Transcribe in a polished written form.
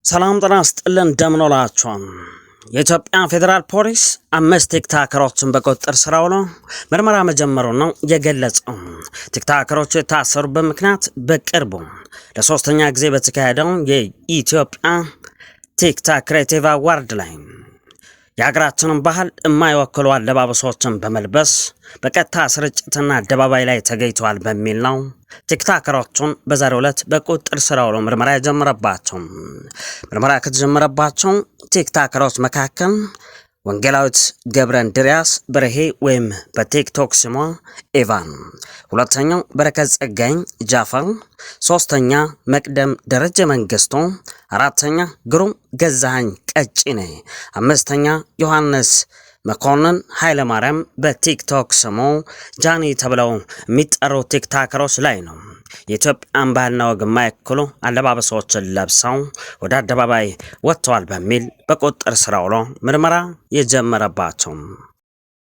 ሰላም ጤና ይስጥልን እንደምን ዋላችሁ። የኢትዮጵያ ፌደራል ፖሊስ 5 ቲክቶከሮችን በቁጥጥር ስር አውሎ ምርመራ መጀመሩን ነው የገለጸው። ቲክቶከሮቹ የታሰሩበት ምክንያት በቅርቡ ለሶስተኛ ጊዜ በተካሄደው የኢትዮጵያ ቲክቶክ ክሬቲቭ አዋርድ ላይ የሀገራችንን ባህል የማይወክሉ አለባበሶችን በመልበስ በቀጥታ ስርጭትና አደባባይ ላይ ተገኝተዋል በሚል ነው ቲክቶከሮቹን በዛሬው ዕለት በቁጥጥር ስር አውሎ ምርመራ የጀመረባቸው። ምርመራ ከተጀመረባቸው ቲክቶከሮች መካከል ወንጌላዊት ገብረ እንድሪያስ በርሄ ወይም በቲክቶክ ስሟ ኤቫን፣ ሁለተኛው በረከት ጸጋኝ ጃፈር፣ ሶስተኛ መቅደም ደረጀ መንግስቱ፣ አራተኛ ግሩም ገዛኸኝ ቀጭኔ፣ አምስተኛ ዮሐንስ መኮንን ኃይለ ማርያም በቲክቶክ ስሙ ጃኒ ተብለው የሚጠሩ ቲክቶከሮች ላይ ነው የኢትዮጵያን ባህልና ወግ የማይወክሉ አለባበሶችን ለብሰው ወደ አደባባይ ወጥተዋል በሚል በቁጥጥር ስር አውሎ ምርመራ የጀመረባቸው።